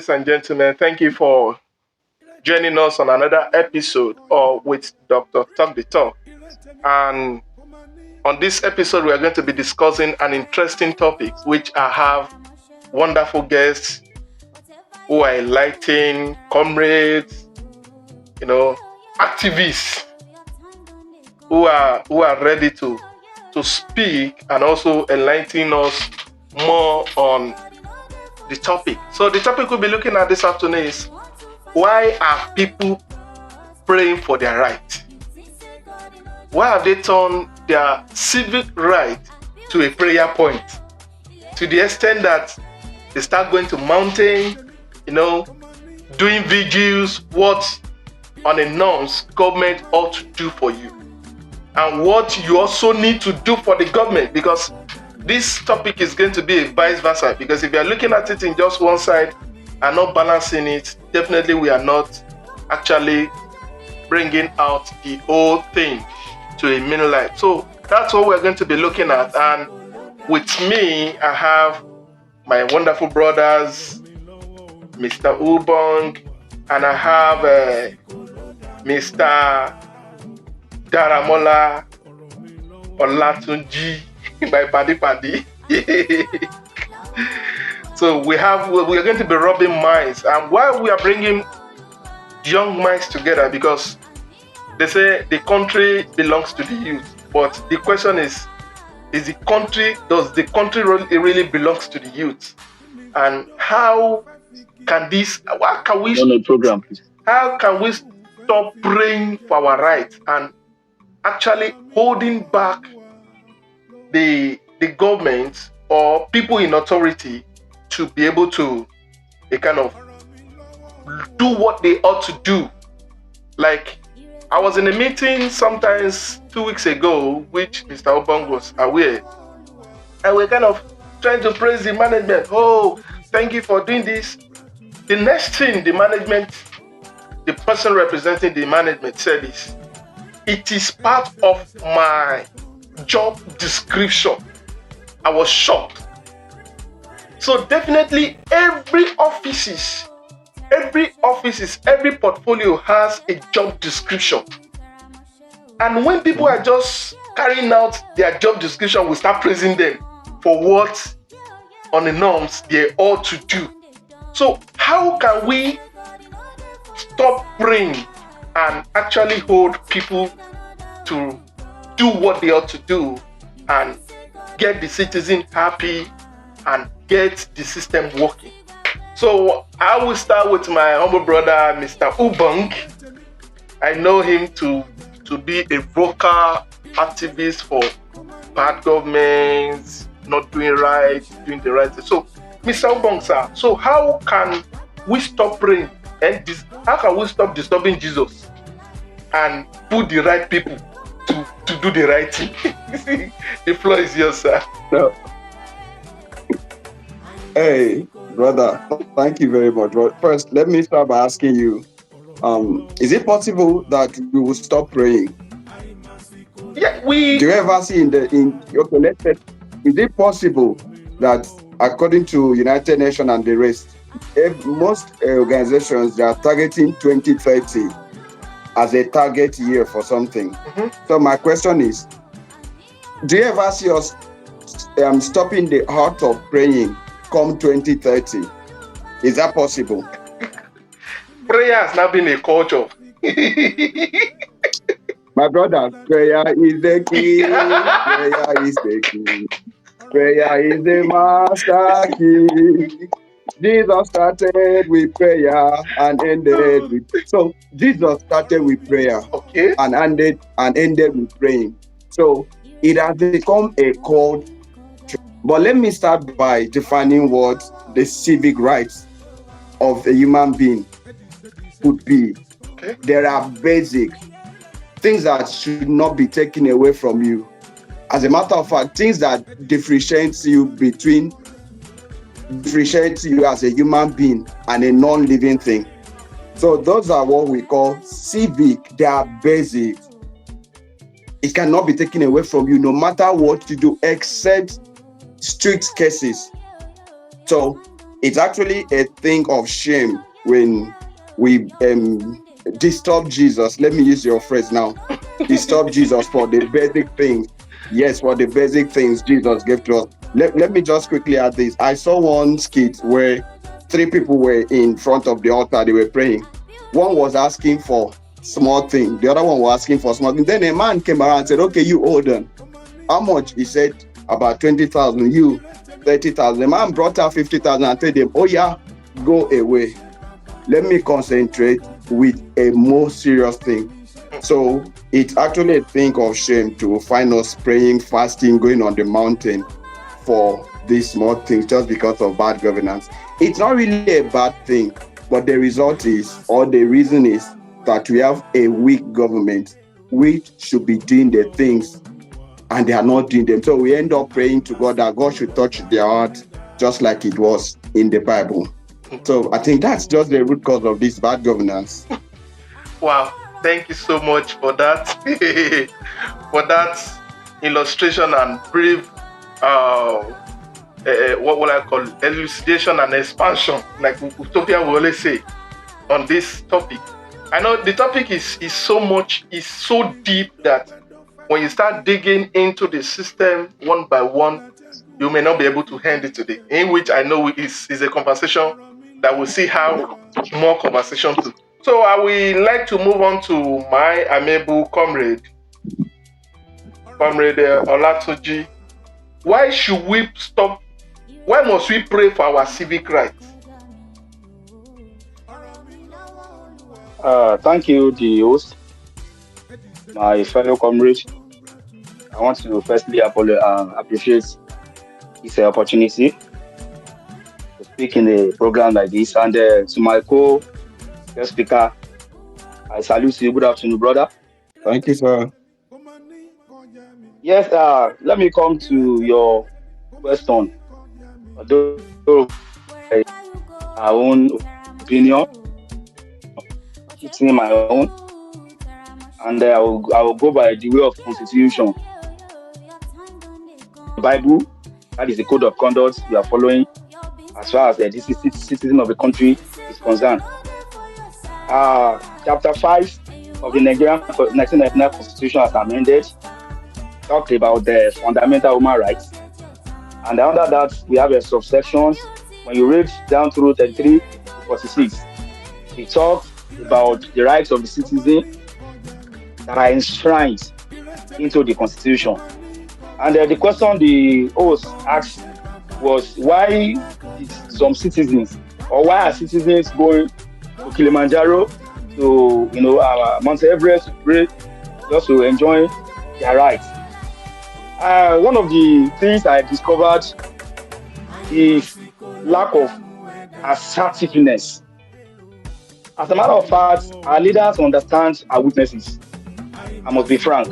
ladies and gentlemen. Thank you for joining us on another episode or with Dr. Talk the Talk. And on this episode, we are going to be discussing an interesting topic, which I have wonderful guests who are enlightening comrades, activists who are ready to speak and also enlighten us more on the topic. So the topic we'll be looking at this afternoon is, why are people praying for their right? Why have they turned their civic right to a prayer point? To the extent that they start going to mountain, doing vigils, what on a norms government ought to do for you, and what you also need to do for the government, because this topic is going to be a vice versa. Because if you are looking at it in just one side and not balancing it, definitely we are not actually bringing out the whole thing to a meaning light. So that's what we're going to be looking at. And with me, I have my wonderful brothers, Mr. Ubong, and I have Mr. Daramola Olatunji, my paddy. So we are going to be rubbing minds. And why we are bringing young minds together, because they say the country belongs to the youth. But the question is does the country really belongs to the youth? And how can we stop praying for our rights and actually holding back the government or people in authority to be able to kind of do what they ought to do? Like, I was in a meeting sometimes 2 weeks ago, which Mr. Obong was aware, and we're kind of trying to praise the management. Oh, thank you for doing this. The next thing the person representing the management said is, it is part of my job description. I was shocked. So definitely every portfolio has a job description. And when people are just carrying out their job description, we start praising them for what on the norms they ought to do. So how can we stop praying and actually hold people to do what they ought to do and get the citizen happy and get the system working? So I will start with my humble brother, Mr. Ubong. I know him to be a vocal activist for bad governments, not doing right, doing the right thing. So, Mr. Ubong, sir, so how can we stop praying and how can we stop disturbing Jesus and put the right people to do the right thing? The floor is yours, sir. No. Hey, brother, thank you very much. But first, let me start by asking you, is it possible that we will stop praying? Yeah, Do you ever see is it possible that, according to United Nations and the rest, most organizations, they are targeting 2030 as a target year for something? Mm-hmm. So my question is, do you ever see us stopping the heart of praying come 2030? Is that possible? Prayer has now been a culture. My brother, prayer is the key. Prayer is the key. Prayer is the master key. Jesus started with prayer and ended with. So Jesus started with prayer, okay, and ended with praying. So it has become a cult. But let me start by defining what the civic rights of a human being could be. Okay. There are basic things that should not be taken away from you. As a matter of fact, things that differentiate you as a human being and a non-living thing. So those are what we call civic. They are basic. It cannot be taken away from you no matter what you do, except strict cases. So It's actually a thing of shame when we disturb Jesus. Let me use your phrase now. Disturb Jesus for the basic things. Yes, for the basic things Jesus gave to us. Let me just quickly add this. I saw one skit where three people were in front of the altar. They were praying. One was asking for small thing. The other one was asking for small thing. Then a man came around and said, "Okay, you hold on. How much?" He said, "About 20,000. You 30,000." The man brought out 50,000 and told him, "Oh yeah, go away. Let me concentrate with a more serious thing." So it's actually a thing of shame to find us praying, fasting, going on the mountain for these small things just because of bad governance. It's not really a bad thing, but the result is, or the reason is, that we have a weak government which should be doing the things and they are not doing them. So we end up praying to God that God should touch their heart just like it was in the Bible. So I think that's just the root cause of this bad governance. Wow, thank you so much for that, for that illustration and brief, what will I call it? Elucidation and expansion, like Utopia will always say, on this topic. I know the topic is so deep that when you start digging into the system one by one, you may not be able to end it today. In which I know is a conversation that we'll see how more conversation to. So I will like to move on to my amiable comrade Olatoji. Why should we stop? Why must we pray for our civic rights? Thank you, the host, my fellow comrades. I want to firstly appreciate this opportunity to speak in a program like this. And to my co-guest speaker, I salute you. Good afternoon, brother. Thank you, sir. Yes, let me come to your question. Although our own opinion, it's in my own, and I will go by the way of constitution. Bible, that is the code of conduct we are following as far as this citizen of the country is concerned. Chapter 5 of the Nigerian 1999 Constitution as amended talked about the fundamental human rights. And under that, we have a subsections. When you read down through 33 to 46, it talks about the rights of the citizen that are enshrined into the Constitution. And the question the host asked was, why did some citizens, or why are citizens going to Kilimanjaro, to Mount Everest, to pray, just to enjoy their rights? One of the things I discovered is lack of assertiveness. As a matter of fact, our leaders understand our weaknesses. I must be frank.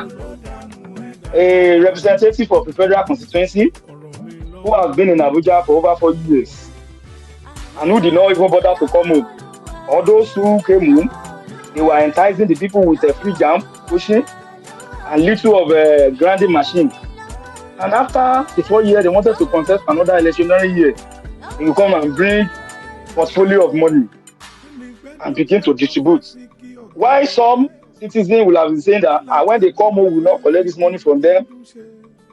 A representative of the federal constituency who has been in Abuja for over 4 years and who did not even bother to come home, or those who came home, they were enticing the people with a free jam, pushing, and little of a grinding machine. And after the 4 years, they wanted to contest another electionary year. They will come and bring portfolio of money and begin to distribute. Why some citizens will have been saying that when they come home, we will not collect this money from them.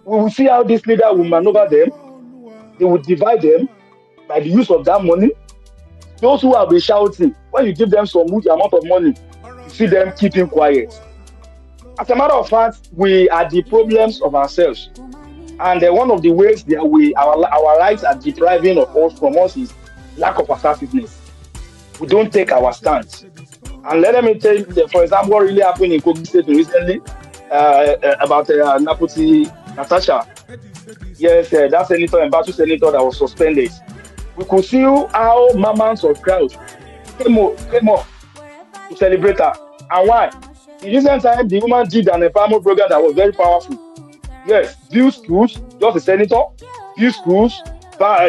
We will see how this leader will maneuver them. They will divide them by the use of that money. Those who have been shouting, when you give them some huge amount of money, you see them keeping quiet. As a matter of fact, we are the problems of ourselves. And one of the ways that our rights are depriving of us from us is lack of assertiveness. We don't take our stance. And let me tell you, for example, what really happened in Kogi State recently about Naputi Natasha. Yes, that senator and battle senator that was suspended. We could see how mammoths of crowd came up to celebrate her. And why? In recent time, the woman did an empowerment program that was very powerful. Yes, build schools, just a senator, build schools,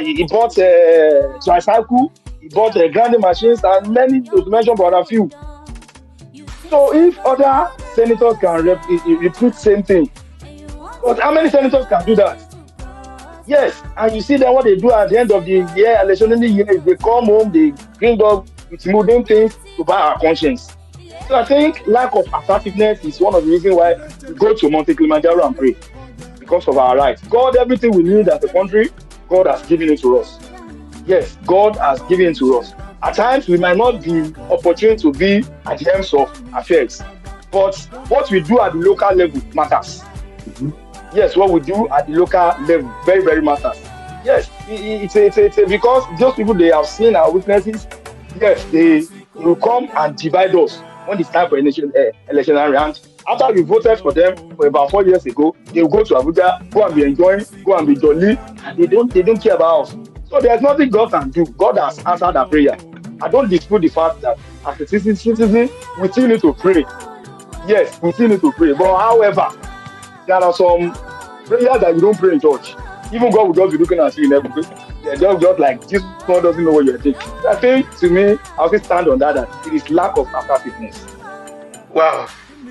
he bought a tricycle, he bought grinding machines, and many to mention but a few. So if other senators can repeat same thing, but how many senators can do that? Yes, and you see then what they do at the end of the year, electionary year, is they come home, they bring up with modern things to buy our conscience. So I think lack of assertiveness is one of the reasons why we go to Monte Kilimanjaro and pray because of our rights. God, everything we need as a country, God has given it to us. Yes, God has given it to us. At times, we might not be opportune to be at the helms of affairs, but what we do at the local level matters. Mhm. Yes, what we do at the local level very, very matters. Yes, because those people, they have seen our weaknesses. Yes, they will come and divide us when it's time for election and after we voted for them for about 4 years ago, they will go to Abuja, go and be enjoying, go and be jolly, and they don't care about us. So there's nothing God can do. God has answered our prayer. I don't dispute the fact that as a citizen, we still need to pray. Yes, we still need to pray. But however, there are some prayers that you don't pray in church. Even God will just be looking at you in heaven. They're just like, this one doesn't know what you're thinking. I think, to me, I'll still stand on that it is lack of assertiveness. Wow.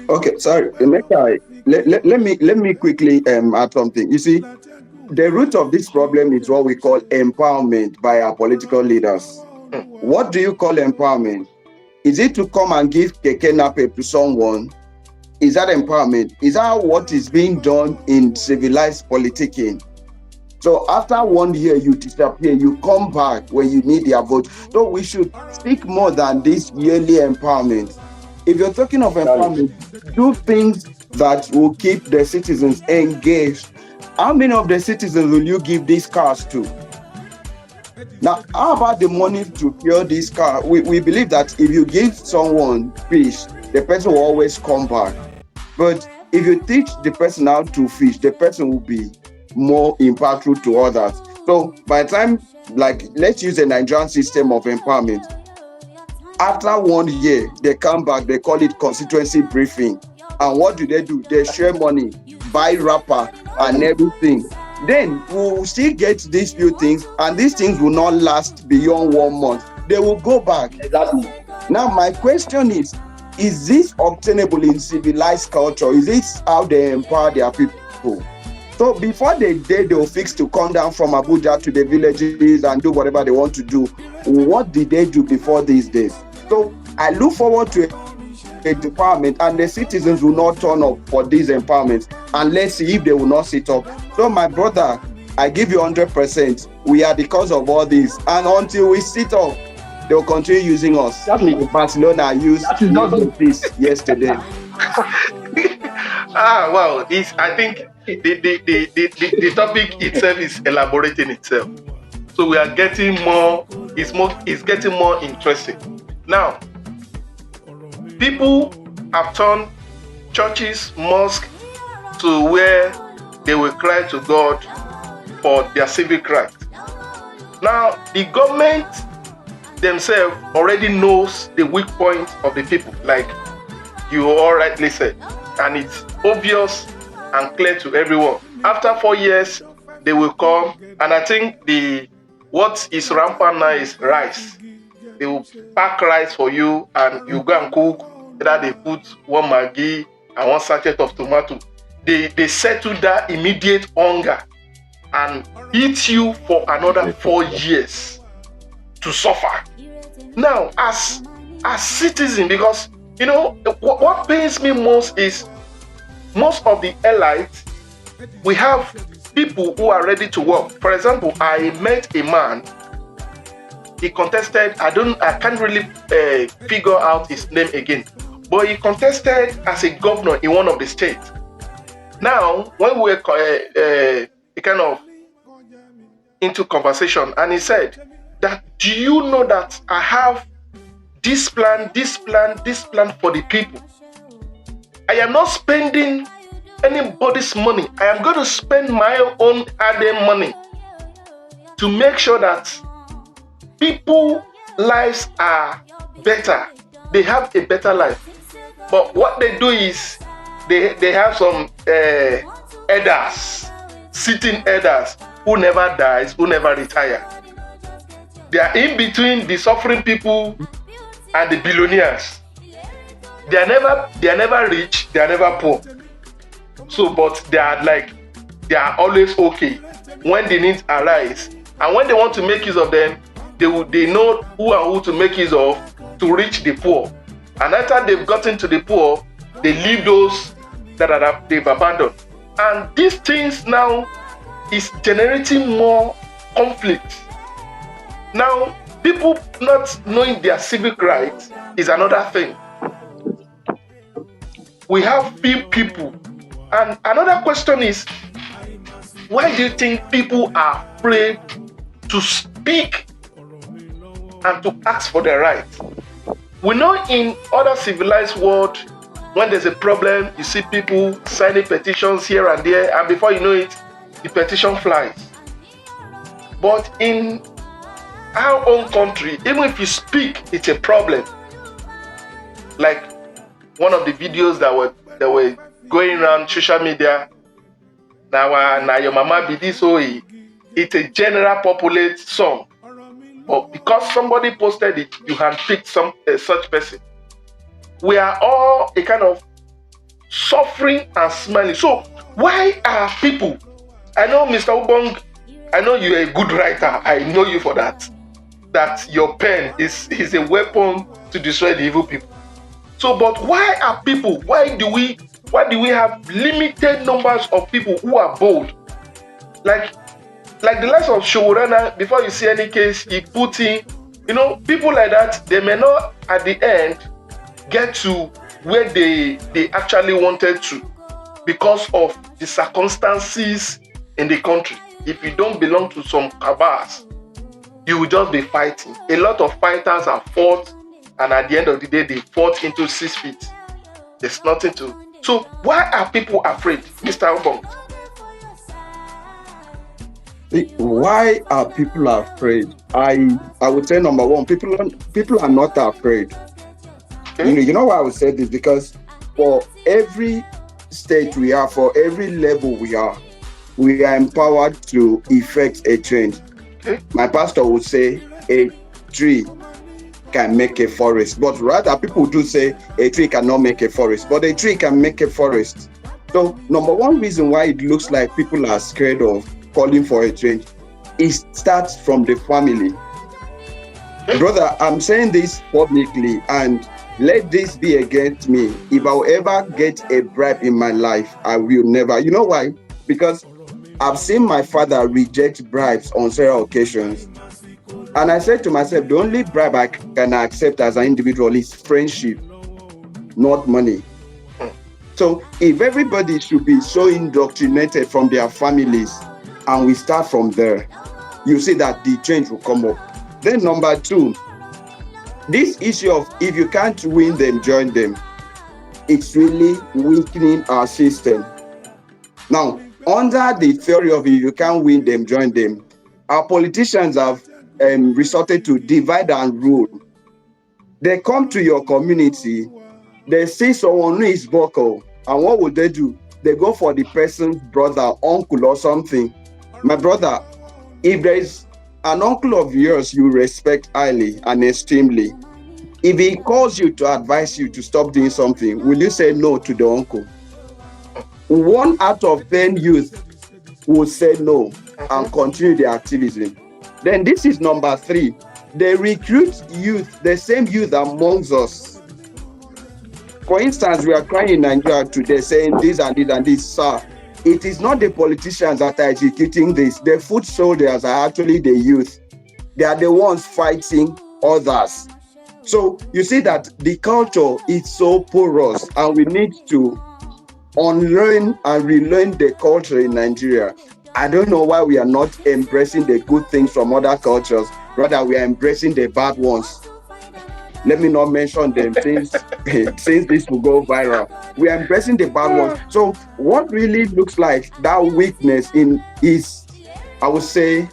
Okay, sorry, Emeka, let me quickly add something. You see, the root of this problem is what we call empowerment by our political leaders. What do you call empowerment? Is it to come and give keke nape to someone? Is that empowerment? Is that what is being done in civilized politicking? So after 1 year, you disappear, you come back when you need their vote. So we should speak more than this yearly empowerment. If you're talking of empowerment, do things that will keep the citizens engaged. How many of the citizens will you give these cars to? Now, how about the money to fuel this car? We believe that if you give someone fish, the person will always come back. But if you teach the person how to fish, the person will be more impactful to others. So by the time, like, let's use a Nigerian system of empowerment. After 1 year, they come back, they call it constituency briefing. And what do? They share money, buy wrapper and everything. Then we'll still get these few things, and these things will not last beyond 1 month. They will go back. Exactly. Now, my question is this obtainable in civilized culture? Is this how they empower their people? So before they'll fix to come down from Abuja to the villages and do whatever they want to do, what did they do before these days? So I look forward to a empowerment, and the citizens will not turn up for these empowerments, and let's see if they will not sit up. So my brother, I give you 100%. We are the cause of all this, and until we sit up, they'll continue using us. Exactly. Barcelona used this yesterday. Wow. I think the topic itself is elaborating itself. So we are getting it's getting more interesting. Now, people have turned churches, mosques to where they will cry to God for their civic rights. Now, the government themselves already knows the weak point of the people, like you all rightly said, and it's obvious and clear to everyone. After 4 years, they will come, and I think what is rampant now is rice. They will pack rice for you, and you go and cook. Either they put one Maggi and one sachet of tomato. They settle that immediate hunger and eat you for another 4 years to suffer. Now, as citizen, because you know what pains me most is most of the elites, we have people who are ready to work. For example, I met a man. He contested. I can't really figure out his name again, but he contested as a governor in one of the states. Now, when we were kind of into conversation, and he said that, do you know that I have this plan for the people? I am not spending anybody's money. I am going to spend my own hard-earned money to make sure that people's lives are better. They have a better life. But what they do is they have some elders, sitting elders, who never dies, who never retire. They are in between the suffering people and the billionaires. They are never rich, they are never poor. So, but they are like they are always okay when the needs arise. And when they want to make use of them, they know who and who to make use of to reach the poor. And after they've gotten to the poor, they leave those that they've abandoned. And these things now is generating more conflict. Now, people not knowing their civic rights is another thing. We have few people. And another question is, why do you think people are afraid to speak and to ask for their rights? We know in other civilized world, when there's a problem, you see people signing petitions here and there, and before you know it, the petition flies. But in our own country, even if you speak, it's a problem. Like one of the videos that were going around social media, now your mama be this way. It's a general populate song, but because somebody posted it, you handpicked such person. We are all a kind of suffering and smiling. So why are people? I know Mr. Ubong, I know you're a good writer. I know you for that. That your pen is a weapon to destroy the evil people. So, but why are people? Why do we have limited numbers of people who are bold? Like the likes of Showrunner, before you see any case, he put in, people like that, they may not at the end get to where they actually wanted to because of the circumstances in the country. If you don't belong to some cabals, you will just be fighting. A lot of fighters have fought, and at the end of the day, they fought into 6 feet. There's nothing to. So why are people afraid, Mr. Obong? Why are people afraid? I would say number one, people are not afraid. Okay. You know why I would say this? Because for every state we are, for every level we are empowered to effect a change. Okay. My pastor would say a tree can make a forest, but rather people do say a tree cannot make a forest, but a tree can make a forest. So number one reason why it looks like people are scared of calling for a change, it starts from the family. Brother, I'm saying this publicly, and let this be against me. If I'll ever get a bribe in my life, I will never. You know why? Because I've seen my father reject bribes on several occasions. And I said to myself, the only bribe I can accept as an individual is friendship, not money. So if everybody should be so indoctrinated from their families, and we start from there, you see that the change will come up. Then number two, this issue of if you can't win them, join them, it's really weakening our system. Now, under the theory of if you can't win them, join them, our politicians have resorted to divide and rule. They come to your community, they see someone who is vocal, and what would they do? They go for the person's brother, uncle, or something. My brother, if there is an uncle of yours you respect highly and extremely, if he calls you to advise you to stop doing something, will you say no to the uncle? 1 out of 10 youth will say no and continue their activism. Then this is number 3. They recruit youth, the same youth amongst us. For instance, we are crying in Nigeria today saying this and this and this, sir. It is not the politicians that are executing this. The foot soldiers are actually the youth. They are the ones fighting others. So you see that the culture is so porous, and we need to unlearn and relearn the culture in Nigeria. I don't know why we are not embracing the good things from other cultures. Rather, we are embracing the bad ones. Let me not mention them since this will go viral. We are embracing the bad ones. So what really looks like that weakness is, I would say,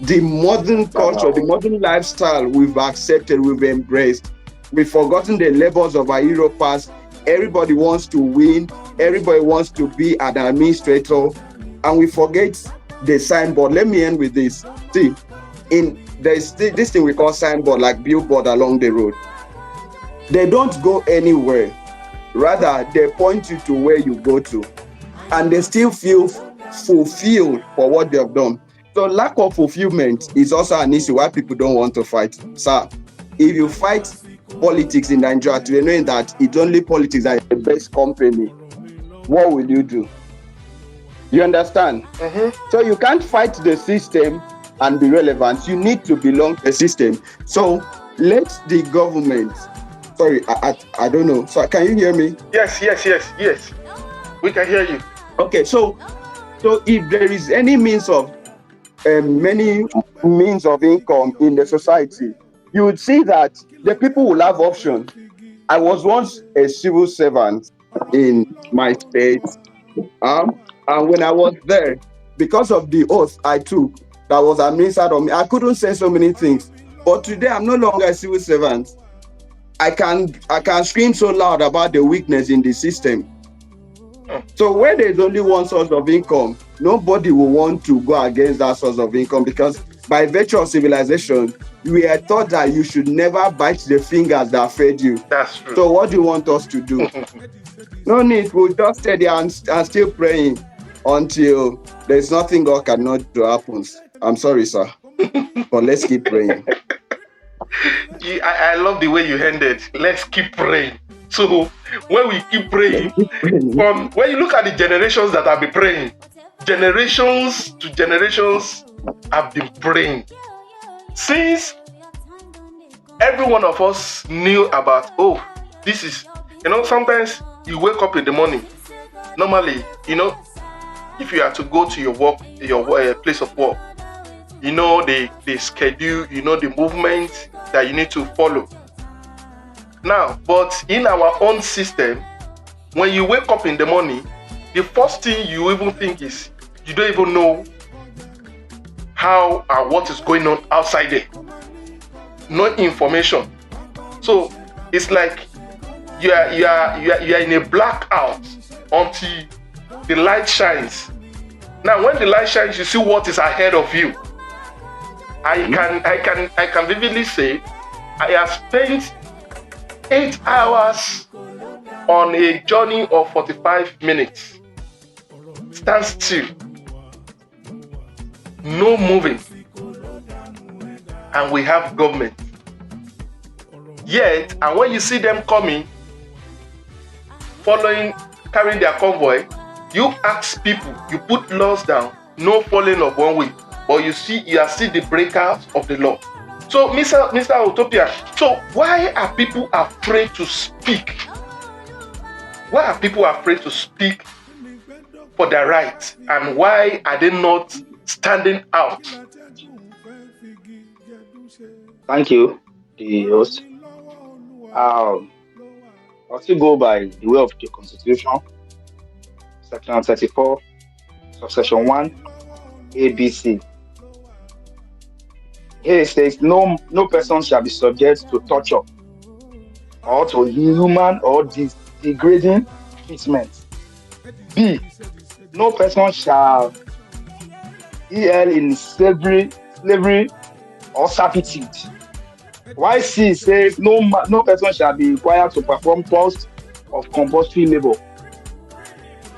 the modern culture, the modern lifestyle we've accepted, we've embraced. We've forgotten the levels of our Euro past. Everybody wants to win. Everybody wants to be an administrator. And we forget the signboard. Let me end with this. See, there's this thing we call signboard, like billboard along the road. They don't go anywhere. Rather, they point you to where you go to. And they still feel fulfilled for what they have done. So lack of fulfillment is also an issue why people don't want to fight. Sir, if you fight politics in Nigeria today, knowing that it's only politics that is the best company, what will you do? You understand? So you can't fight the system and be relevant. You need to belong to the system. So let the government. Sorry, I don't know. So can you hear me? Yes. We can hear you. Okay, so if there is any means of many means of income in the society, you would see that the people will have options. I was once a civil servant in my state, and when I was there, because of the oath I took that was administered on me, I couldn't say so many things. But today, I'm no longer a civil servant. I can scream so loud about the weakness in the system. So when there's only one source of income, nobody will want to go against that source of income, because by virtue of civilization, we are taught that you should never bite the fingers that fed you. That's true. So what do you want us to do? No need. We'll just stay there and still praying until there's nothing God cannot do happens. I'm sorry, sir, but let's keep praying. I love the way you ended. Let's keep praying. So when we keep praying, from when you look at the generations that have been praying, generations to generations have been praying. Since every one of us knew about, this is, sometimes you wake up in the morning. Normally, if you are to go to your work, your place of work, the schedule, the movement that you need to follow. Now, but in our own system, when you wake up in the morning, the first thing you even think is you don't even know how and what is going on outside there. No information. So it's like you are in a blackout until the light shines. Now, when the light shines, you see what is ahead of you. I can vividly say I have spent 8 hours on a journey of 45 minutes. Stand still. No moving. And we have government. Yet, and when you see them coming, carrying their convoy, you ask people, you put laws down, no falling of one way. But you are still the breakers of the law. So, Mr. Utopia, so why are people afraid to speak? Why are people afraid to speak for their rights? And why are they not standing out? Thank you, the host. I'll still go by the way of the Constitution, Section 34, Subsection 1, ABC. Here it says, no person shall be subject to torture or to inhuman or degrading treatment. B, no person shall be held in slavery or servitude. Why C says no person shall be required to perform tasks of compulsory labor.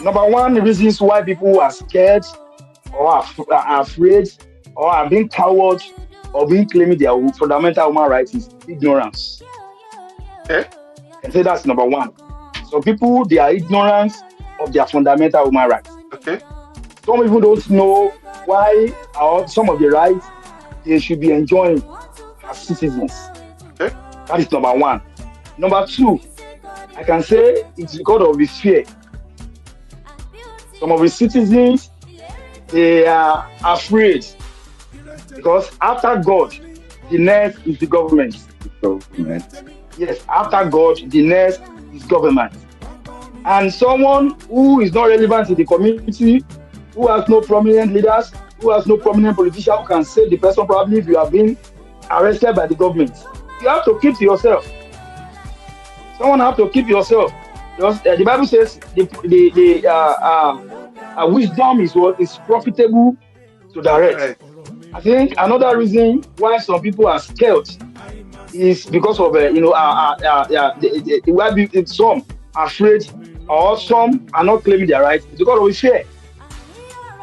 Number one reasons why people are scared or are afraid or are being coward or being claiming their fundamental human rights is ignorance. Okay. And say that's number one. So people, they are ignorant of their fundamental human rights. Okay. Some people don't know why or some of the rights they should be enjoying as citizens. Okay. That is number one. Number two, I can say it's because of the fear. Some of the citizens, they are afraid because after God, the next is the government. Yes, after God, the next is government. And someone who is not relevant to the community, who has no prominent leaders, who has no prominent politician who can save the person probably if you have been arrested by the government. You have to keep to yourself. Someone have to keep yourself. Because, the Bible says wisdom is what is profitable to direct. Right. I think another reason why some people are scared is because of some are afraid or some are not claiming their rights because of fear.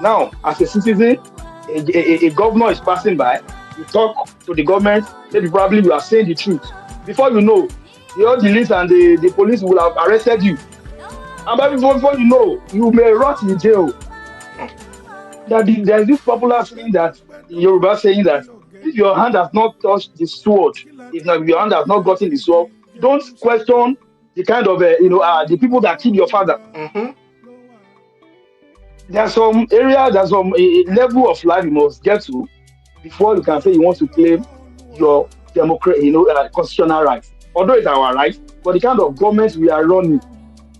Now, as a citizen, a governor is passing by, you talk to the government, maybe probably you are saying the truth. Before you know, the police and the police will have arrested you. And before you know, you may rot in jail. There's this popular saying that in Yoruba saying that if your hand has not touched the sword, if your hand has not gotten the sword, don't question the kind of the people that killed your father. Mm-hmm. There's some area, there's some level of life you must get to before you can say you want to claim your constitutional rights. Although it's our right, but the kind of government we are running,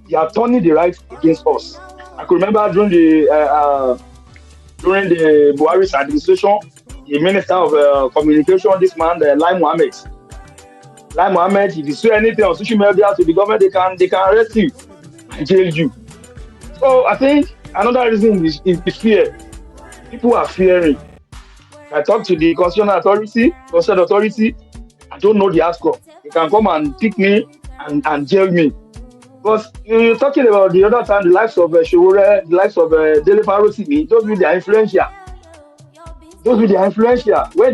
they are turning the rights against us. I could remember during the Buhari's administration, the Minister of Communication, this man, Lai Mohammed. Lai Mohammed, if you say anything on social media to the government, they can arrest you and jail you. So I think another reason is the fear. People are fearing. I talk to the constitutional authority, I don't know the outcome. They can come and pick me and jail me. But you're talking about the other time, the likes of Showore, the likes of Dele Farosimi, those with their influential. When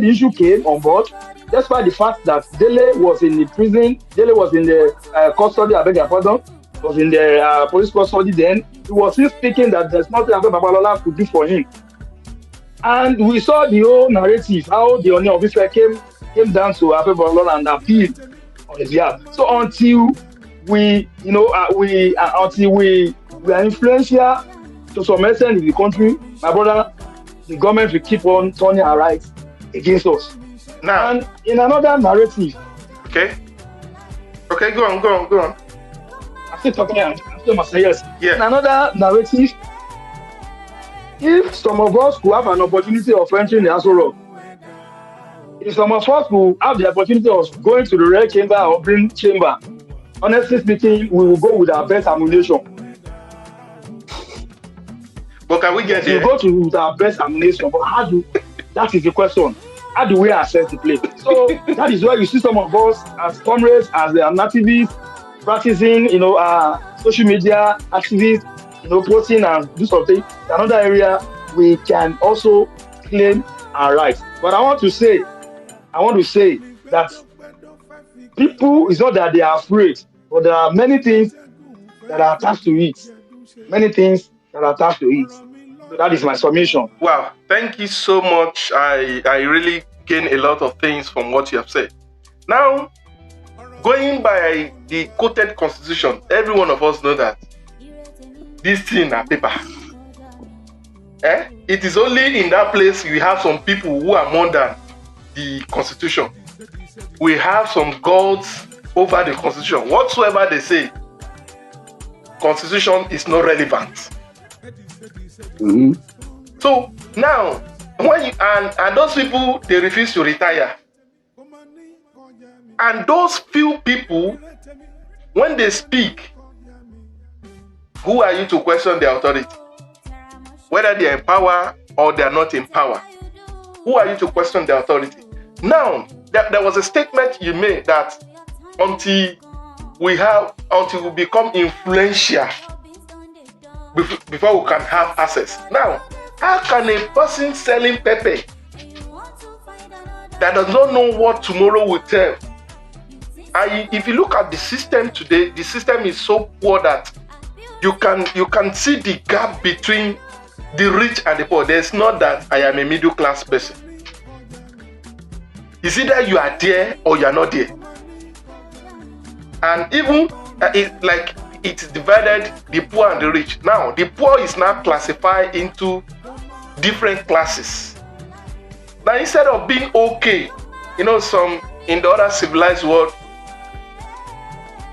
the issue came on board, despite the fact that Dele was in the prison, Dele was in the custody, I beg your pardon, was in the police custody then, he was still speaking that there's nothing Abe Babalola could do for him. And we saw the whole narrative, how the Oni of Ife came down to Abe Babalola and appealed on his behalf. So until we are influential to some extent in the country, my brother, the government will keep on turning our rights against us. Now, and in another narrative, okay, go on. I'm still talking. I'm still must say yes. Yeah. In another narrative, if some of us could have an opportunity of entering the Aso Rock, if some of us could have the opportunity of going to the red chamber or green chamber, honestly speaking, we will go with our best ammunition. But can we get there? We go to with our best ammunition, but that is the question. How do we assess the place? So that is why you see some of us as comrades, as activists, practicing, social media activists, posting and do something. Another area we can also claim our rights. But I want to say that people, it's not that they are afraid, but there are many things that are attached to it. So that is my submission. Wow, thank you so much. I really gain a lot of things from what you have said. Now, going by the quoted constitution, every one of us know that this thing are paper. It is only in that place we have some people who are more than the constitution. We have some gods over the constitution. Whatsoever they say, constitution is not relevant. Mm-hmm. So now, when you and those people, they refuse to retire. And those few people, when they speak, who are you to question their authority? Whether they are in power or they are not in power. Who are you to question their authority? Now, there was a statement you made that until we become influential, before we can have access. Now, how can a person selling pepper that does not know what tomorrow will tell? If you look at the system today, the system is so poor that you can see the gap between the rich and the poor. There's not that I am a middle class person. It's either you are there or you are not there. And even it's divided the poor and the rich. Now, the poor is now classified into different classes. Now, instead of being okay, some in the other civilized world,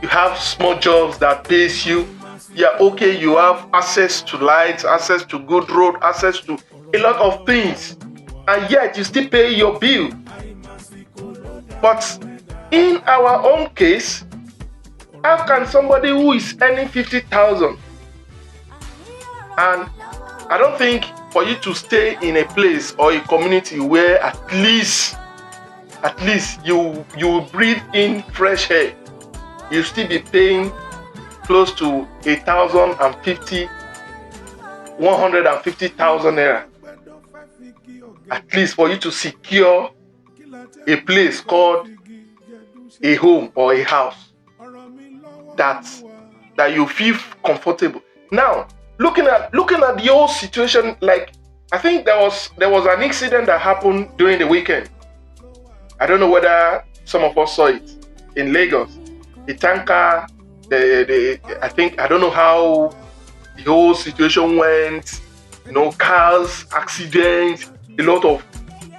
you have small jobs that pays you. You're okay, you have access to lights, access to good road, access to a lot of things. And yet, you still pay your bill. But in our own case, how can somebody who is earning 50,000, and I don't think for you to stay in a place or a community where at least you breathe in fresh air, you still be paying close to 1,050 150,000 naira, at least for you to secure a place called a home or a house that you feel comfortable. Now, looking at the whole situation, like I think there was an incident that happened during the weekend. I don't know whether some of us saw it in Lagos. The tanker, I don't know how the whole situation went. Cars, accidents, a lot of,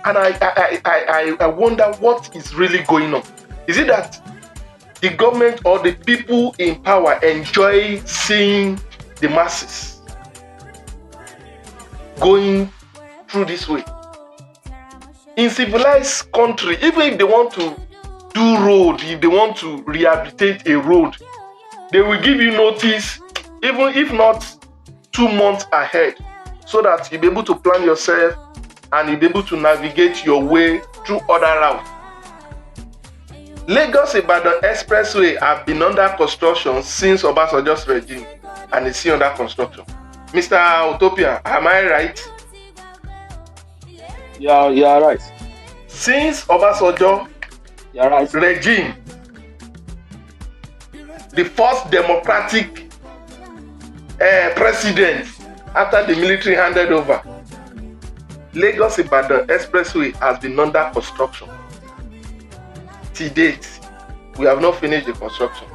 and I wonder what is really going on. Is it that the government or the people in power enjoy seeing the masses going through this way? In civilized country, even if they want to do road, if they want to rehabilitate a road, they will give you notice, even if not 2 months ahead, so that you'll be able to plan yourself and you'll be able to navigate your way through other routes. Lagos-Ibadan Expressway have been under construction since Obasanjo's regime, and it's still under construction. Mr. Utopia, am I right? Yeah, you are right. Since Obasanjo Right. regime, the first democratic president after the military handed over, Lagos-Ibadan Expressway has been under construction. To date, we have not finished the construction.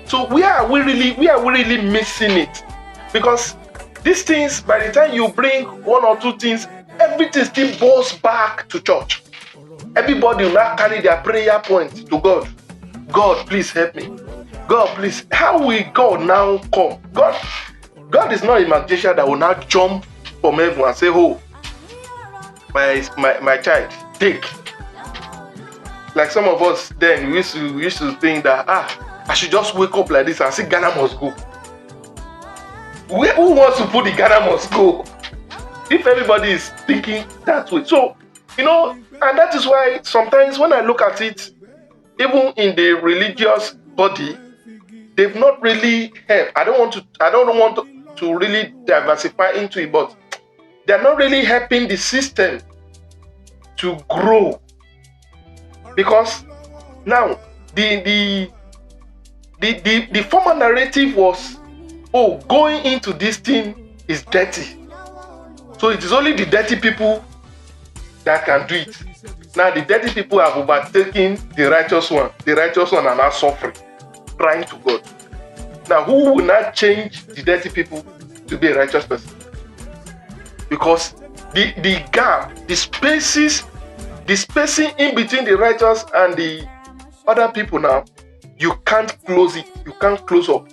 So where are we really missing it? Because these things, by the time you bring one or two things, everything still goes back to church. Everybody will now carry their prayer point to God. God, please help me. God, please. How will God now come? God is not a magician that will now jump from heaven and say, oh, my child, take. Like some of us then, we used to think that, I should just wake up like this and say Ghana must go. Who wants to put the Ghana must go? If everybody is thinking that way. So, and that is why sometimes when I look at it, even in the religious body, they've not really helped. I don't want to really diversify into it, but they're not really helping the system to grow. Because now the former narrative was, going into this thing is dirty. So it is only the dirty people that can do it. Now the dirty people have overtaken the righteous one. The righteous one are now suffering, crying to God. Now who will not change the dirty people to be a righteous person? Because the gap, the spacing in between the righteous and the other people now, you can't close it. You can't close up.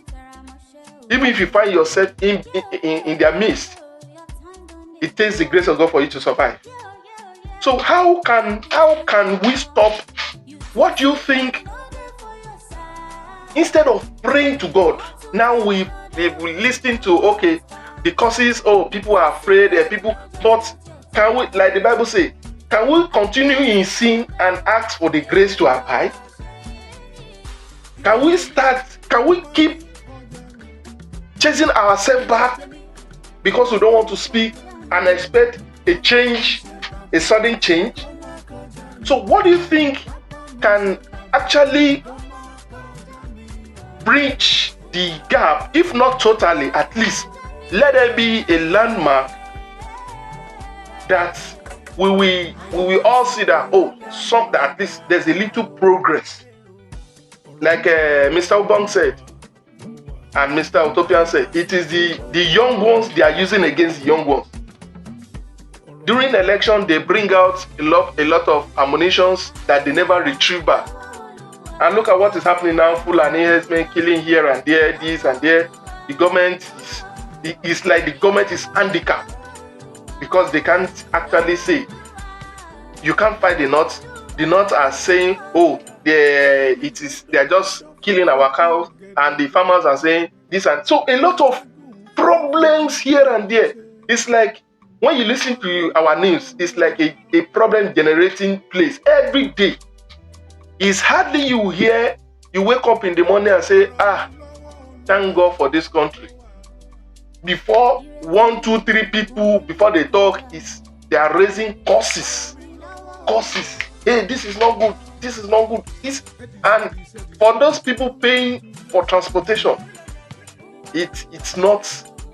Even if you find yourself in their midst, it takes the grace of God for you to survive. So how can we stop? What do you think? Instead of praying to God, now we've listened to, the causes, people are afraid, people, but can we, like the Bible says, can we continue in sin and ask for the grace to abide? Can we keep chasing ourselves back because we don't want to speak and expect a change, a sudden change? So what do you think can actually bridge the gap, if not totally, at least let there be a landmark that we will all see that, that at least there's a little progress. Like Mr. Ubang said, and Mr. Utopian said, it is the young ones they are using against the young ones. During the election, they bring out a lot of ammunitions that they never retrieve back. And look at what is happening now. Fulani herdsmen killing here and there, this and there. The government is like the government is handicapped because they can't actually say. You can't find the nuts. The nuts are saying, they are just killing our cows, and the farmers are saying this, and so a lot of problems here and there. It's like when you listen to our news, it's like a problem generating place every day. It's hardly you wake up in the morning and say, thank God for this country. before 1, 2, 3 people before they talk, they are raising curses. Hey, this is not good. This is not good. And for those people paying for transportation, it's not.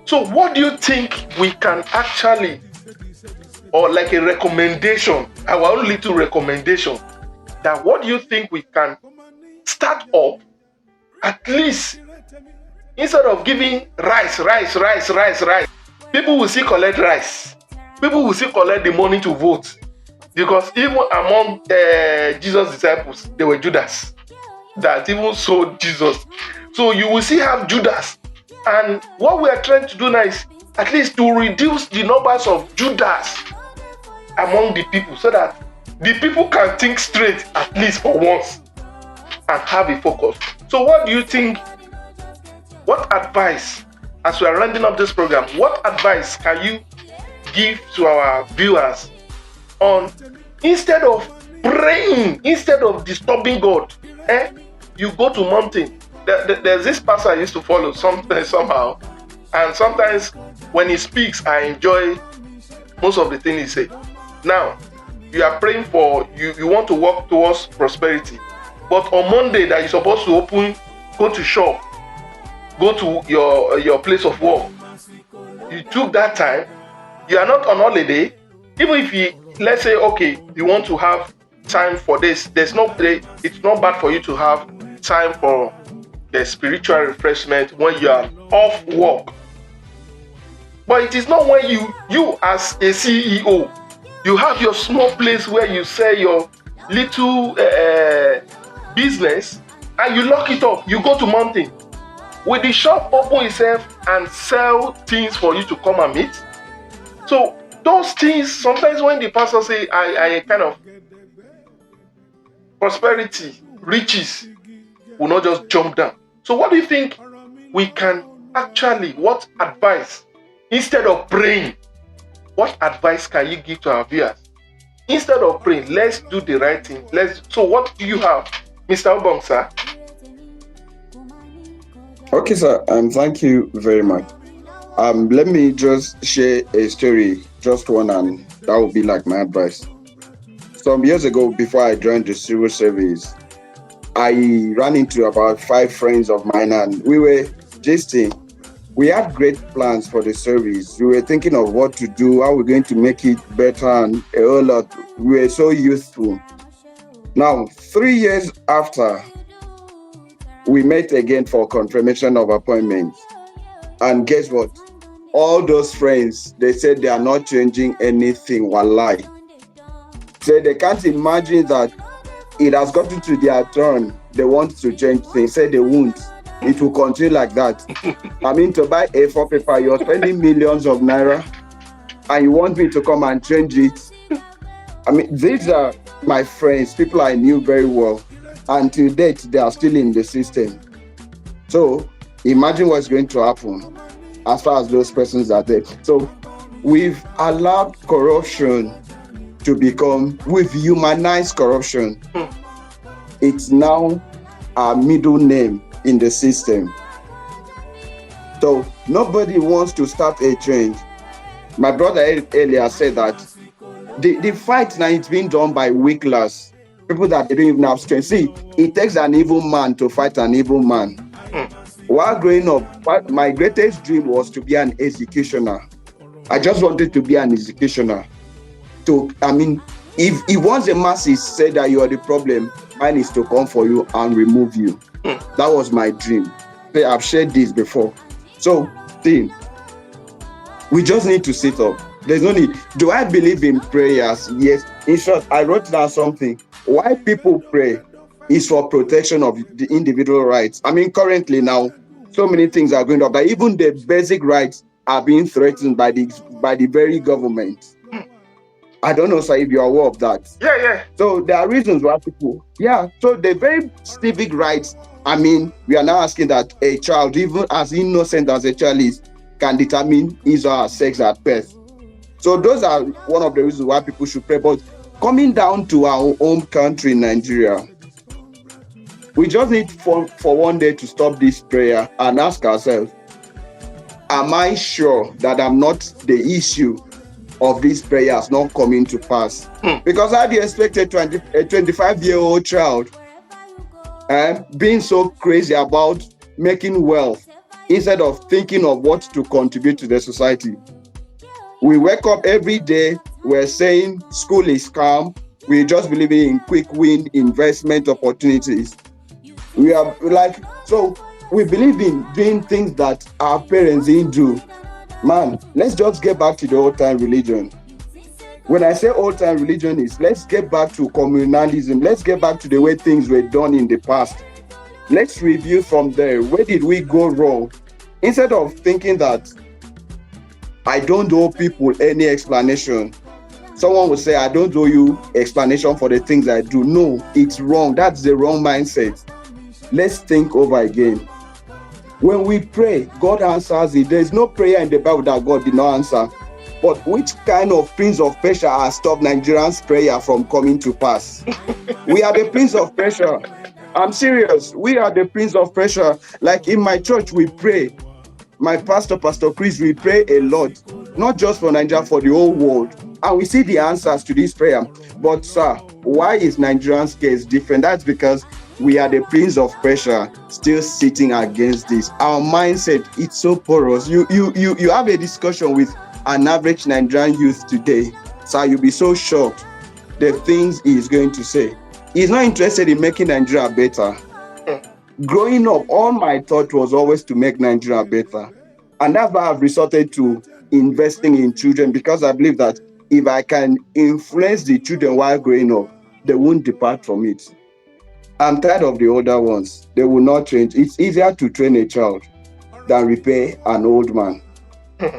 So what do you think we can actually, or like a recommendation, our own little recommendation, that what do you think we can start up, at least instead of giving rice, people will still collect rice. People will still collect the money to vote. Because even among Jesus' disciples, there were Judas that even sold Jesus. So you will still have Judas. And what we are trying to do now is at least to reduce the numbers of Judas among the people, so that the people can think straight at least for once and have a focus. So what do you think? What advice, as we are rounding up this program, what advice can you give to our viewers on, instead of praying, instead of disturbing God, you go to mountain? There's this pastor I used to follow somehow, and sometimes when he speaks, I enjoy most of the things he says. Now, you are praying for, you want to work towards prosperity, but on Monday that you're supposed to go to shop, go to your place of work, you took that time, you are not on holiday. Even if let's say, okay, you want to have time for this, it's not bad for you to have time for the spiritual refreshment when you are off work. But it is not when you as a CEO, you have your small place where you sell your little business, and you lock it up. You go to mountain. Will the shop open itself and sell things for you to come and meet? So those things, sometimes when the pastor say, I kind of prosperity, riches will not just jump down. So what do you think we can actually, what advice, instead of praying, what advice can you give to our viewers? Instead of praying, let's do the right thing. So what do you have, Mr. Obong, sir? Okay, sir. Thank you very much. Let me just share a story, just one, and that would be like my advice. Some years ago, before I joined the civil service, I ran into about 5 friends of mine, and we were gisting. We had great plans for the service. We were thinking of what to do, how we're going to make it better, and a whole lot. We were so youthful. Now, 3 years after, we met again for confirmation of appointments. And guess what? All those friends, they said they are not changing anything, wallahi. So they can't imagine that it has gotten to their turn. They want to change things. Say they won't. It will continue like that. I mean, to buy A4 paper, you're spending millions of naira, and you want me to come and change it. I mean, these are my friends, people I knew very well. Until date, they are still in the system. So imagine what's going to happen as far as those persons are there. So we've allowed corruption to become, we've humanized corruption. It's now our middle name in the system. So nobody wants to start a change. My brother earlier said that the fight now is being done by weaklers, people that they don't even have strength. See, it takes an evil man to fight an evil man. While growing up, my greatest dream was to be an executioner. I just wanted to be an executioner. If once the masses say that you are the problem, mine is to come for you and remove you. That was my dream. I've shared this before. So, we just need to sit up. There's no need. Do I believe in prayers? Yes. In short, I wrote down something. Why people pray is for protection of the individual rights. I mean, currently now, so many things are going on, but even the basic rights are being threatened by the very government. I don't know, sir, if you're aware of that. Yeah. So there are reasons why people, so the very civic rights, I mean, we are now asking that a child, even as innocent as a child is, can determine his or her sex at birth. So those are one of the reasons why people should pray. But coming down to our home country, Nigeria, we just need for one day to stop this prayer and ask ourselves, am I sure that I'm not the issue of these prayers not coming to pass? Because how do you expect a 25-year-old child being so crazy about making wealth instead of thinking of what to contribute to the society? We wake up every day, we're saying school is calm, we just believe in quick win investment opportunities. We are like, so we believe in doing things that our parents didn't do. Man, let's just get back to the old time religion. When I say old time religion is, let's get back to communalism. Let's get back to the way things were done in the past. Let's review from there. Where did we go wrong? Instead of thinking that I don't owe people any explanation. Someone will say, I don't owe you explanation for the things I do. No, it's wrong. That's the wrong mindset. Let's think over again. When we pray, God answers it. There's no prayer in the Bible that God did not answer. But which kind of prince of Persia has stopped Nigerians' prayer from coming to pass? We are the prince of Persia. I'm serious. We are the prince of Persia. Like in my church, we pray. My pastor, Pastor Chris, we pray a lot, not just for Nigeria, for the whole world. And we see the answers to this prayer. But sir, why is Nigerian's case different? That's because we are the prince of Persia still sitting against this. Our mindset, it's so porous. You have a discussion with an average Nigerian youth today, sir, you'll be so shocked the things he's going to say. He's not interested in making Nigeria better. Growing up, all my thought was always to make Nigeria better. And that's why I've resorted to investing in children, because I believe that if I can influence the children while growing up, they won't depart from it. I'm tired of the older ones. They will not change. It's easier to train a child than repair an old man.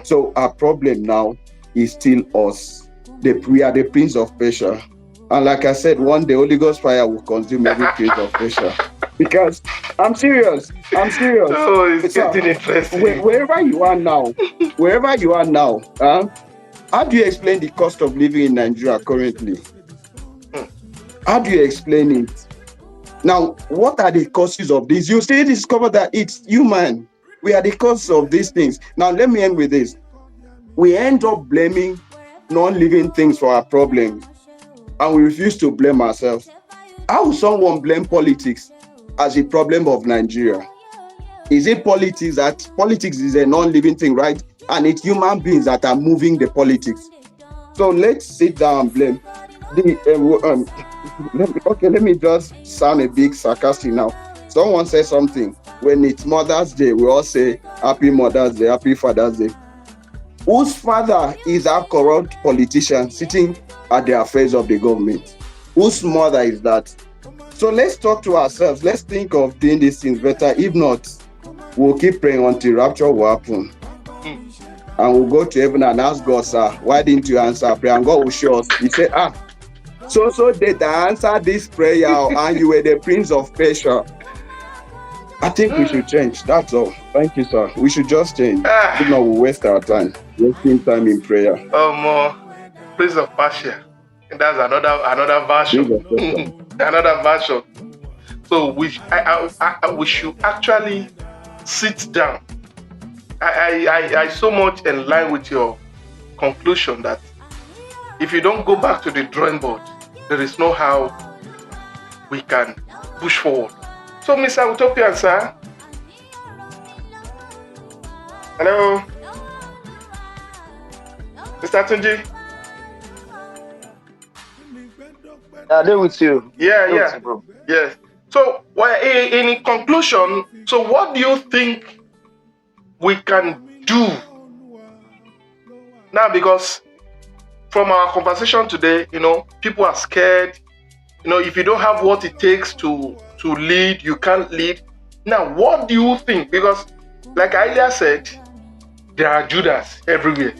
So our problem now is still us. We are the prince of Persia. And like I said, one day Holy Ghost fire will consume every prince of Persia. Because I'm serious. Oh, it's getting interesting. Wherever you are now, how do you explain the cost of living in Nigeria currently? How do you explain it? Now, what are the causes of this? You still discover that it's human. We are the cause of these things. Now, let me end with this. We end up blaming non-living things for our problems, and we refuse to blame ourselves. How will someone blame politics as a problem of Nigeria? Is it politics that politics is a non-living thing, right? And it's human beings that are moving the politics. So let's sit down and blame. Let me just sound a bit sarcastic now. Someone says something. When it's Mother's Day, we all say Happy Mother's Day, Happy Father's Day. Whose father is that corrupt politician sitting at the affairs of the government? Whose mother is that? So let's talk to ourselves. Let's think of doing these things better. If not, we'll keep praying until rapture will happen. And we'll go to heaven and ask God, sir, why didn't you answer prayer? And God will show us. He said, so did I answer this prayer and you were the prince of Persia? I think we should change. That's all. Thank you, sir. We should just change. If not, we'll waste our time. Wasting time in prayer. Prince of Persia. That's another version. Another version. So we should actually sit down. I so much in line with your conclusion that if you don't go back to the drawing board, there is no how we can push forward. So, Mr. Utopian, sir. Hello. Mr. Tunji. They're with you. Yeah. You, bro. Yes. So, in conclusion, so what do you think we can do now? Because from our conversation today, people are scared. If you don't have what it takes to lead, you can't lead. Now, what do you think? Because, like I earlier said, there are Judas everywhere.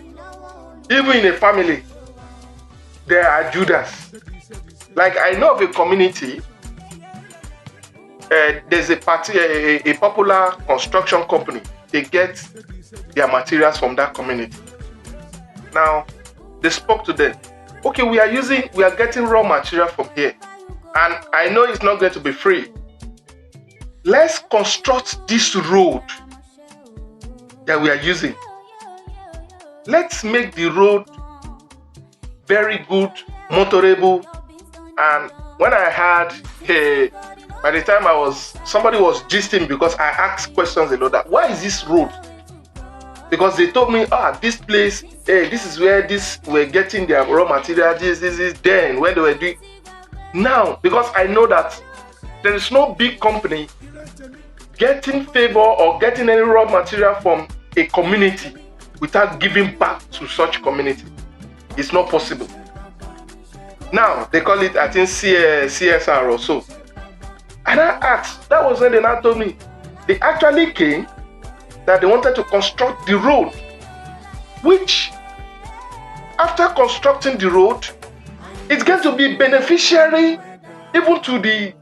Even in a family, there are Judas. Like I know of a community, there's a popular construction company. They get their materials from that community. Now, they spoke to them. Okay, we are getting raw material from here. And I know it's not going to be free. Let's construct this road that we are using. let's make the road very good, motorable. And when I had by the time somebody was gisting because I asked questions a lot that why is this road? Because they told me, this place, this is where this we're getting their raw material, this is then when they were doing. Now, because I know that there is no big company getting favor or getting any raw material from a community without giving back to such community. It's not possible. Now, they call it, I think, CSR or so. And I asked, that was when they now told me, they actually came that they wanted to construct the road, which, after constructing the road, it's going to be beneficiary even to the,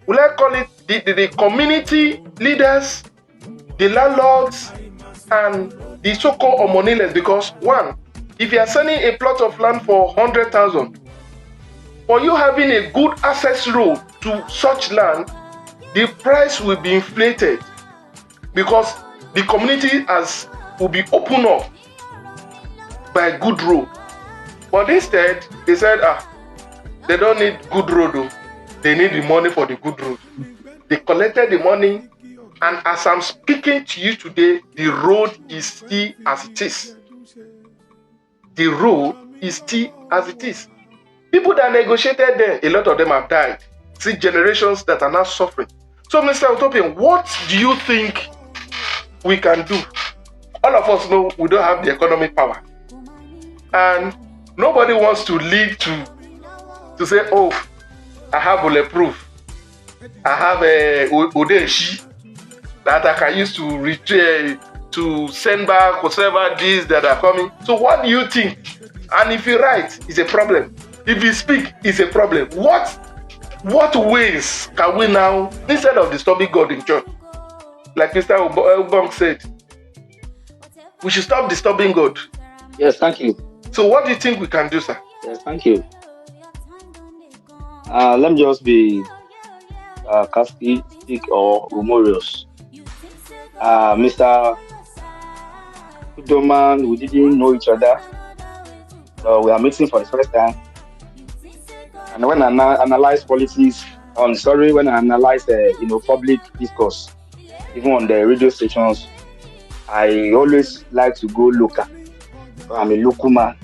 will I call it, the community leaders, the landlords, and the so-called omonilers. Because one, if you are selling a plot of land for 100,000, for you having a good access road to such land, the price will be inflated because the community will be opened up by a good road. But instead, they said, they don't need good road, though. They need the money for the good road. They collected the money, and as I'm speaking to you today, the road is still as it is. The road is still as it is. People that negotiated there, a lot of them have died. See generations that are now suffering. So, Mr. Utopian, what do you think we can do? All of us know we don't have the economic power. And nobody wants to lead to say, I have bulletproof. I have a Odeshi that I can use to retrieve, to send back whatever these that are coming. So what do you think? And if you write, it's a problem. If you speak, it's a problem. What ways can we now, instead of disturbing God in church, like Mr. Ubong said, we should stop disturbing God? Yes, thank you. So what do you think we can do, sir? Yes, thank you. Let me just be sarcastic or humorous. Mr. Kudoman, we didn't know each other. So we are meeting for the first time. And when I analyze politics, when I analyze public discourse, even on the radio stations, I always like to go local. I'm a local man.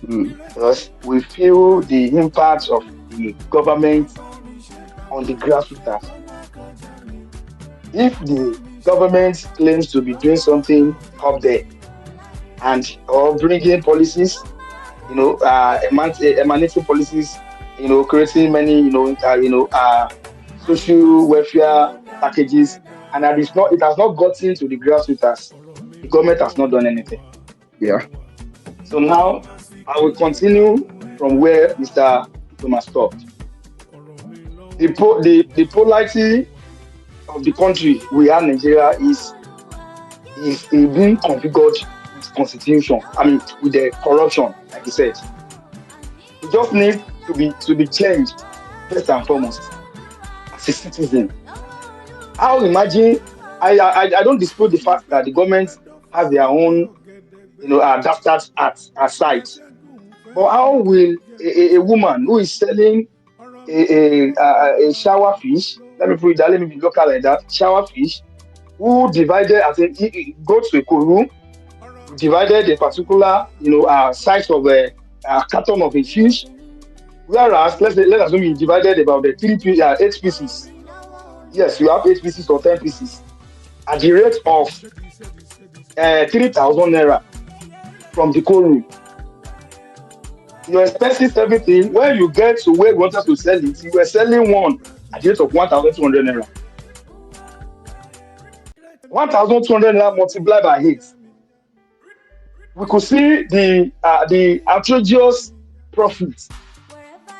Because we feel the impact of the government on the grassroots. If the government claims to be doing something up there or bringing policies, emanating policies, creating many, social welfare packages, and it has not gotten to the grassroots. The government has not done anything. Yeah. So now I will continue from where Mr. Thomas stopped. The polarity of the country we are, Nigeria, is being configured with constitution. With the corruption, like he said. It just needs to be changed first and foremost as a citizen. I'll imagine. I don't dispute the fact that the government has their own, dastards at site. But how will a woman who is selling a shower fish, let me be local like that, shower fish, who divided, go to a room, divided a particular, size of a carton of a fish, whereas let us assume you divided about 8 pieces. Yes, you have 8 pieces or 10 pieces at the rate of 3,000 naira from the cold room. Your expenses, everything, when you get to where you wanted to sell it, you were selling one at the rate of 1,200 naira. 1,200 naira multiplied by 8. We could see the outrageous profit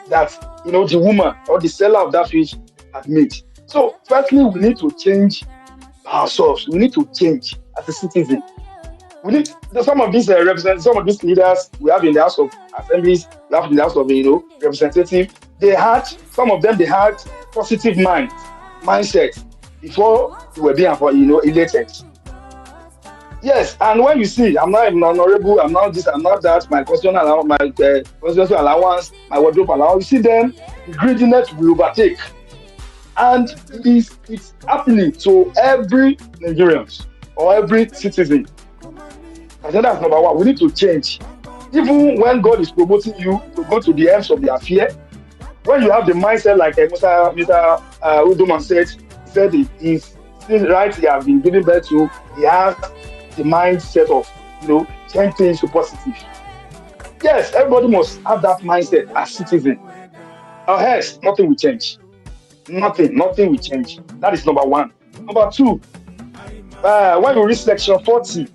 that the woman or the seller of that fish had made. So, firstly, we need to change ourselves. We need to change as a citizen. We need some of these representatives, some of these leaders we have in the House of Assemblies, we have in the House of Representatives. Some of them had positive mindset before they were being elected. Yes, and when you see, I'm not even honorable, I'm not this, I'm not that, my constitutional allowance, my constitutional allowance, my wardrobe allowance, you see them, the greediness will overtake. And it's happening to every Nigerian or every citizen. I think that's number one. We need to change. Even when God is promoting you to go to the ends of the affair, when you have the mindset like Mr. Udoman said, he said he's still right, he has been given birth to, he has the mindset of, change things to positive. Yes, everybody must have that mindset as citizen. Or else, nothing will change. Nothing will change. That is number one. Number two, when you read section 40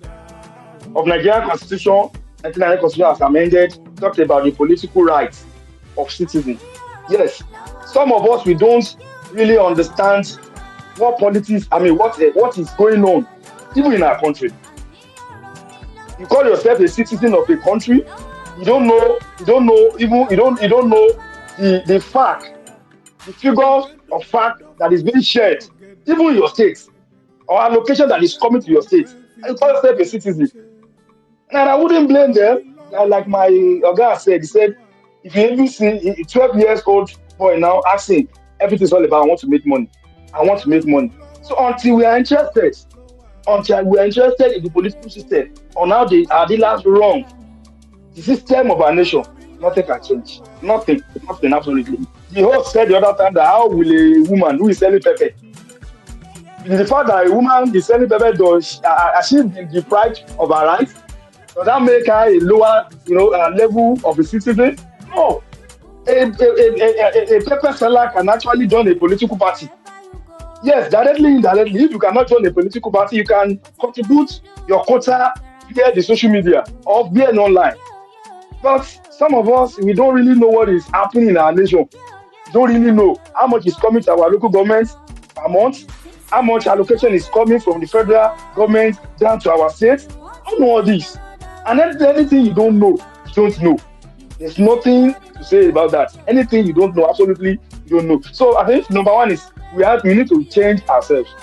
of Nigerian Constitution, 1999 Constitution as amended, talked about the political rights of citizens. Yes, some of us we don't really understand what politics. I mean, what is going on, even in our country. You call yourself a citizen of a country, you don't know the fact, the figures of fact that is being shared, even in your state, or allocation that is coming to your state. And you call yourself a citizen. And I wouldn't blame them. Like my guy said, he said, if you even see a 12 years old boy now asking, everything's all about, I want to make money. I want to make money. So until we are interested in the political system, on how our dealers run the system of our nation, nothing can change. Nothing, absolutely. The host said the other time that how will a woman who is selling pepper, the fact that a woman is selling pepper, has she been deprived of her rights? Does that make her a lower, level of a citizen? No. A pepper seller can actually join a political party. Yes, directly, indirectly. If you cannot join a political party, you can contribute your quota via the social media or via online. But some of us, we don't really know what is happening in our nation. We don't really know how much is coming to our local government per month, how much allocation is coming from the federal government down to our states. I don't know all this. And anything you don't know, you don't know. There's nothing to say about that. Anything you don't know, absolutely you don't know. So I think number one is we need to change ourselves.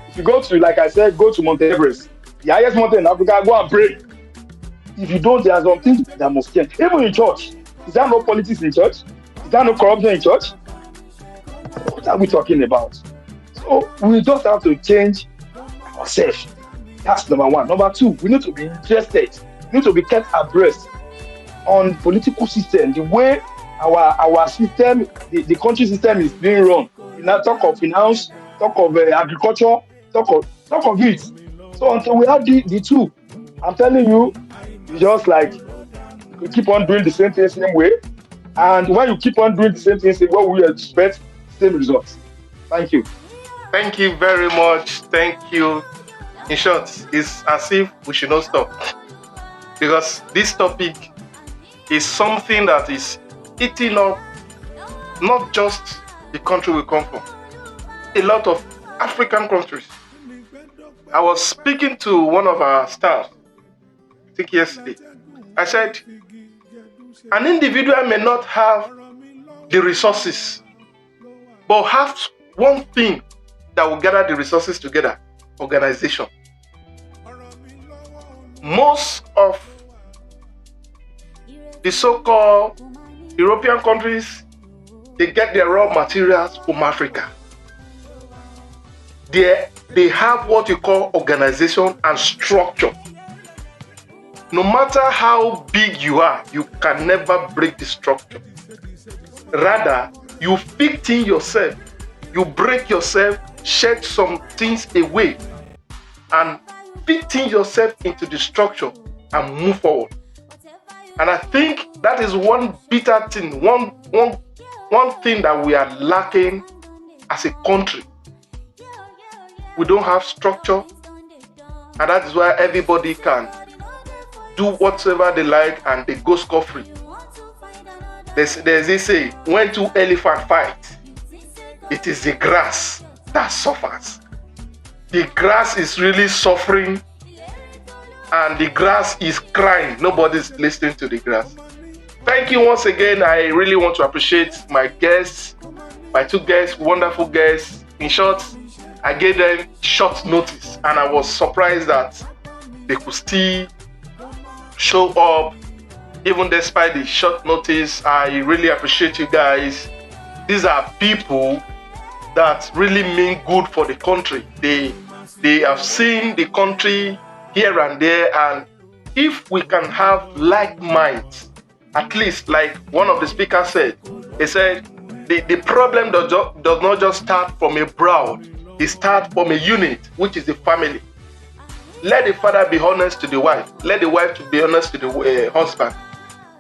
If you go to, like I said, go to Mount Everest, the highest mountain in Africa, go and pray. If you don't, there's something that must change. Even in church, is there no politics in church? Is there no corruption in church? What are we talking about? So we just have to change ourselves. That's number one. Number two, we need to be interested. We need to be kept abreast on political system, the way our system, the country system is being run. You now talk of finance, talk of agriculture, talk of it. So until we have the two, I'm telling you, you just like you keep on doing the same thing same way. And when you keep on doing the same thing, what we expect, same results. Thank you. Thank you very much. Thank you. In short, it's as if we should not stop. Because this topic is something that is eating up not just the country we come from, a lot of African countries. I was speaking to one of our staff, I think yesterday. I said, an individual may not have the resources, but have one thing that will gather the resources together: organization. Most of the so-called European countries, they get their raw materials from Africa. They have what you call organization and structure. No matter how big you are, you can never break the structure. Rather, you fit in yourself, you break yourself, shed some things away, and fit in yourself into the structure and move forward. And I think that is one bitter thing, one thing that we are lacking as a country. We don't have structure, and that is why everybody can do whatever they like and they go scot-free. There's this say, when two elephants fight, it is the grass that suffers. The grass is really suffering, and the grass is crying. Nobody's listening to the grass. Thank you once again. I really want to appreciate my guests, my two guests, wonderful guests. In short, I gave them short notice, and I was surprised that they could still show up even despite the short notice. I really appreciate you guys. These are people that really mean good for the country. They have seen the country here and there, and if we can have like minds, at least like one of the speakers said, he said the problem does not just start from a broad, it starts from a unit, which is the family. Let the father be honest to the wife, let the wife to be honest to the husband,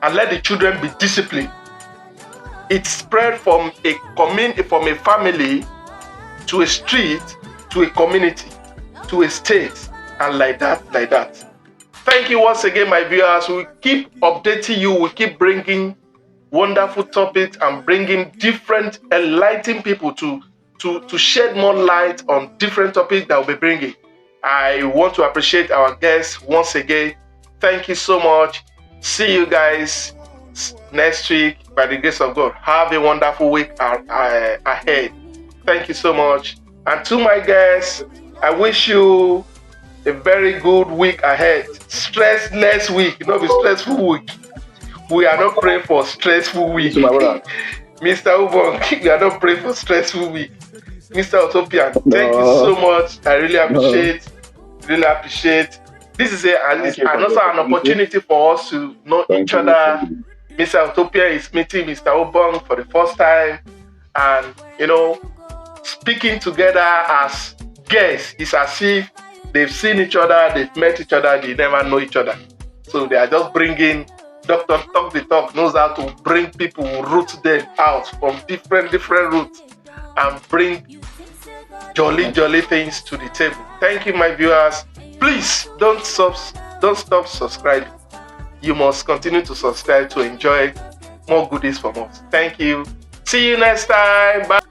and let the children be disciplined. It spread from a family to a street, to a community, to a state, and like that. Thank you once again, my viewers. We keep updating you. We keep bringing wonderful topics and bringing different enlightened people to shed more light on different topics that we'll be bringing. I want to appreciate our guests once again. Thank you so much. See you guys next week by the grace of God. Have a wonderful week ahead. Thank you so much. And to my guests, I wish you a very good week ahead. Stressless week, not a stressful week. We are not praying for stressful week. Mr. Ubon, we are not praying for stressful week. Mr. Utopian, thank you so much. I really appreciate. This is also an opportunity for us to know each other. Mr. Utopia is meeting Mr. Ubon for the first time, and speaking together as guests is as if they've seen each other, they've met each other, they never know each other. So they are just bringing, Dr. Talk the Talk knows how to bring people, root them out from different roots and bring jolly things to the table. Thank you, my viewers. Please don't stop subscribing. You must continue to subscribe to enjoy more goodies from us. Thank you. See you next time. Bye.